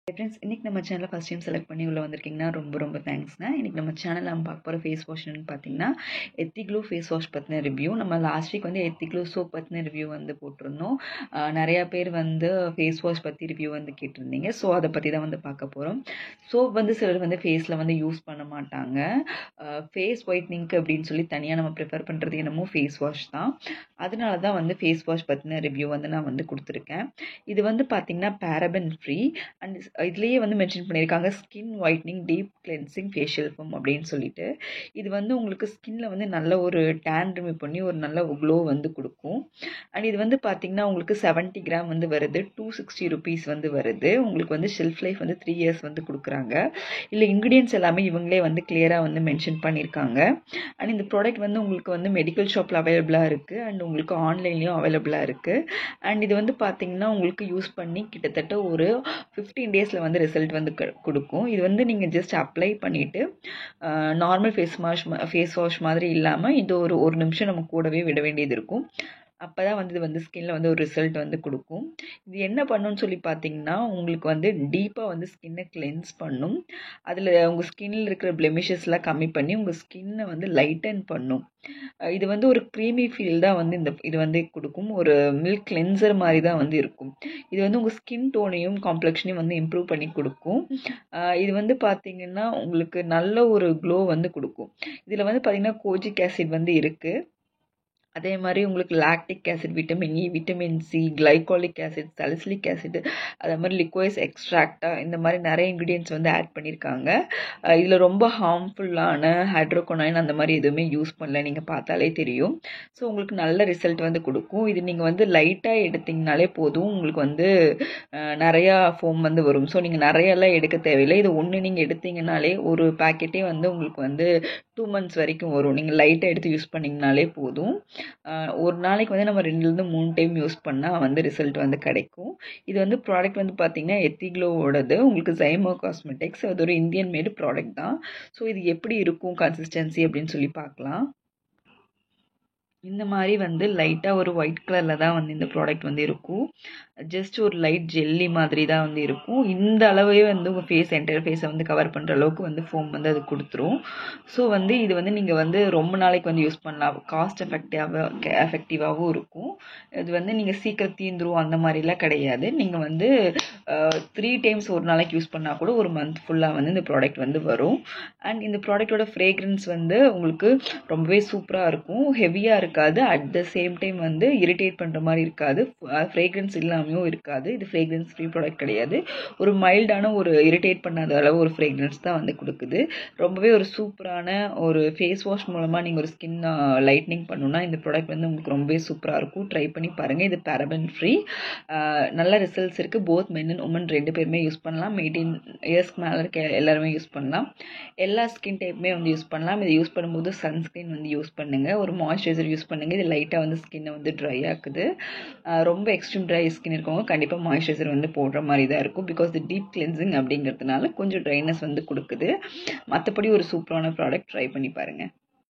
Friends, இன்னைக்கு நம்ம சேனலை ஃபர்ஸ்ட் டைம் செலக்ட் பண்ணி உள்ள வந்திருக்கீங்கன்னா ரொம்ப தேங்க்ஸ்ங்க. இன்னைக்கு நம்ம சேனல் நம்ம பார்க்க போகிற ஃபேஸ் வாஷ்னு பார்த்தீங்கன்னா எத்திக்ளோ ஃபேஸ் வாஷ் பற்றின ரிவ்யூ. நம்ம லாஸ்ட் வீக் வந்து எத்திக்ளோ சோப் பற்றின ரிவ்யூ வந்து போட்டிருந்தோம். நிறையா பேர் வந்து ஃபேஸ் வாஷ் பற்றி ரிவ்யூ வந்து கேட்டிருந்தீங்க. ஸோ அதை பற்றி தான் வந்து பார்க்க போகிறோம். சோப் வந்து சிலர் வந்து ஃபேஸில் வந்து யூஸ் பண்ண மாட்டாங்க. ஃபேஸ் ஒயிட்னிங்க்கு அப்படின்னு சொல்லி தனியாக நம்ம ப்ரிஃபர் பண்ணுறது என்னமோ ஃபேஸ் வாஷ் தான். அதனால தான் வந்து ஃபேஸ் வாஷ் பற்றின ரிவ்யூ வந்து நான் வந்து கொடுத்துருக்கேன். இது வந்து பார்த்திங்கன்னா பேரபன் ஃப்ரீ அண்ட் இதுலேயே வந்து மென்ஷன் பண்ணியிருக்காங்க skin whitening deep cleansing facial foam அப்படின்னு சொல்லிட்டு. இது வந்து உங்களுக்கு ஸ்கின்ல வந்து நல்ல ஒரு டேன் ரிமூவ் பண்ணி ஒரு நல்ல க்ளோ வந்து கொடுக்கும். அண்ட் இது வந்து பார்த்தீங்கன்னா உங்களுக்கு 70 கிராம் வந்து வருது, 260 ருபீஸ் வந்து வருது. உங்களுக்கு வந்து ஷெல்ஃப் லைஃப் வந்து 3 இயர்ஸ் வந்து கொடுக்குறாங்க. இல்லை இன்க்ரீடியன்ஸ் எல்லாமே இவங்களே வந்து கிளியராக வந்து மென்ஷன் பண்ணியிருக்காங்க. அண்ட் இந்த ப்ராடக்ட் வந்து உங்களுக்கு வந்து மெடிக்கல் ஷாப்பில் அவைலபிளாக இருக்குது அண்ட் உங்களுக்கு ஆன்லைன்லேயும் அவைலபிளாக இருக்குது. அண்ட் இது வந்து பார்த்தீங்கன்னா உங்களுக்கு யூஸ் பண்ணி கிட்டத்தட்ட ஒரு 15 டேஸில் வந்து ரிசல்ட் வந்து கொடுக்கும். இது வந்து நீங்கள் ஜஸ்ட் அப்ளை பண்ணிவிட்டு நார்மல் ஃபேஸ் வாஷ் மாதிரி இல்லாமல் இது ஒரு நிமிஷம் நம்ம கூடவே விட வேண்டியது இருக்கும். அப்போ தான் வந்து இது வந்து ஸ்கின்னில் வந்து ஒரு ரிசல்ட் வந்து கொடுக்கும். இது என்ன பண்ணுன்னு சொல்லி பார்த்தீங்கன்னா உங்களுக்கு வந்து டீப்பாக வந்து ஸ்கின்னை கிளென்ஸ் பண்ணும். அதில் உங்கள் ஸ்கின்னில் இருக்கிற பிளெமிஷஸ்லாம் கம்மி பண்ணி உங்கள் ஸ்கின்னை வந்து லைட்டன் பண்ணும். இது வந்து ஒரு க்ரீமி ஃபீல் தான் வந்து இது வந்து கொடுக்கும். ஒரு மில்க் கிளென்சர் மாதிரி தான் வந்து இருக்கும். இது வந்து உங்கள் ஸ்கின் டோனையும் காம்ப்ளெக்ஷனையும் வந்து இம்ப்ரூவ் பண்ணி கொடுக்கும். இது வந்து பார்த்தீங்கன்னா உங்களுக்கு நல்ல ஒரு க்ளோ வந்து கொடுக்கும். இதில் வந்து பார்த்தீங்கன்னா கோஜிக் ஆசிட் வந்து இருக்குது. அதே மாதிரி உங்களுக்கு lactic acid, vitamin E, vitamin C, glycolic acid, salicylic acid, அதே மாதிரி லிக்வைஸ் எக்ஸ்ட்ராக்டா இந்த மாதிரி நிறைய இன்க்ரீடியன்ட்ஸ் வந்து ஆட் பண்ணியிருக்காங்க. இதில் ரொம்ப ஹார்ம்ஃபுல்லான ஹைட்ரோகோனைன் அந்த மாதிரி எதுவுமே யூஸ் பண்ணல, நீங்கள் பார்த்தாலே தெரியும். ஸோ உங்களுக்கு நல்ல ரிசல்ட் வந்து கொடுக்கும். இது நீங்கள் வந்து லைட்டாக எடுத்திங்கனாலே போதும், உங்களுக்கு வந்து நிறையா ஃபோம் வந்து வரும். ஸோ நீங்கள் நிறையெல்லாம் எடுக்க தேவையில்லை. இது ஒன்று நீங்கள் எடுத்தீங்கனாலே ஒரு பேக்கெட்டே வந்து உங்களுக்கு வந்து 2 months வரைக்கும் வரும். நீங்கள் லைட்டாக எடுத்து யூஸ் பண்ணிங்கனாலே போதும். ஒரு நாளைக்கு வந்து நம்ம 2-3 டைம் யூஸ் பண்ணால் வந்து ரிசல்ட் வந்து கிடைக்கும். இது வந்து ப்ராடக்ட் வந்து பார்த்தீங்கன்னா எத்திக்ளோவோடது, உங்களுக்கு ஜைமோ காஸ்மெட்டிக்ஸ். அது ஒரு இந்தியன் மேடு ப்ராடக்ட் தான். ஸோ இது எப்படி இருக்கும் கன்சிஸ்டன்சி அப்படின்னு சொல்லி பார்க்கலாம். இந்த மாதிரி வந்து லைட்டாக ஒரு ஒயிட் கலரில் தான் வந்து இந்த ப்ராடக்ட் வந்து இருக்கும். ஜஸ்ட் ஒரு லைட் ஜெல்லி மாதிரி தான் வந்து இருக்கும். இந்த அளவே வந்து உங்கள் என்டையர் ஃபேஸை வந்து கவர் பண்ணுற அளவுக்கு வந்து ஃபோம் வந்து அது கொடுத்துரும். ஸோ வந்து இது வந்து நீங்கள் வந்து ரொம்ப நாளைக்கு வந்து யூஸ் பண்ணலாம். காஸ்ட் எஃபெக்டிவாகவும் இருக்கும். இது வந்து நீங்கள் சீக்கிரம் தீந்துரும் அந்த மாதிரிலாம் கிடையாது. நீங்கள் வந்து 3 டைம்ஸ் ஒரு நாளைக்கு யூஸ் பண்ணால் கூட ஒரு மந்த் ஃபுல்லாக வந்து இந்த ப்ராடக்ட் வந்து வரும். அண்ட் இந்த ப்ராடக்டோட ஃப்ரேக்ரன்ஸ் வந்து உங்களுக்கு ரொம்பவே சூப்பராக இருக்கும். ஹெவியாக இருக்காது, அட் த சேம் டைம் வந்து இரிட்டேட் பண்ணுற மாதிரி இருக்காது. ஃப்ரேக்ரன்ஸ் இல்லாமையும் இருக்காது. இது ஃப்ரேக்ரன்ஸ் ஃப்ரீ ப்ராடக்ட் கிடையாது. ஒரு மைல்டான ஒரு இரிட்டேட் பண்ணாத அளவு ஒரு ஃப்ரேக்ரன்ஸ் தான் வந்து கொடுக்குது. ரொம்பவே ஒரு சூப்பரான ஒரு ஃபேஸ் வாஷ் மூலமாக நீங்கள் ஒரு ஸ்கின் லைட்னிங் பண்ணணுன்னா இந்த ப்ராடக்ட் வந்து உங்களுக்கு ரொம்பவே சூப்பராக இருக்கும். ட்ரை பண்ணி பாருங்கள். இது பேரபன் ஃப்ரீ. நல்ல ரிசல்ட்ஸ் இருக்குது. போத் மென் அண்ட் உமன் 2 பேருமே யூஸ் பண்ணலாம். 18 இயர்ஸ்க்கு மேலே இருக்க எல்லாருமே யூஸ் பண்ணலாம். எல்லா ஸ்கின் டைப்புமே வந்து யூஸ் பண்ணலாம். இதை யூஸ் பண்ணும்போது சன்ஸ்க்ரீன் வந்து யூஸ் பண்ணுங்கள். ஒரு மாய்ஸ்சரைசர் யூஸ் பண்ணுங்கள். இது லைட்டாக வந்து ஸ்கின்னை வந்து ட்ரை ஆக்குது. ரொம்ப எக்ஸ்ட்ரீம் ட்ரை ஸ்கின் இருக்கவங்க கண்டிப்பாக மாய்ஸ்சரைசர் வந்து போடுற மாதிரி தான் இருக்கும். பிகாஸ் இது டீப் கிளென்சிங் அப்படிங்கிறதுனால கொஞ்சம் ட்ரைனஸ் வந்து கொடுக்குது. மற்றபடி ஒரு சூப்பரான ப்ராடக்ட். ட்ரை பண்ணி பாருங்கள்.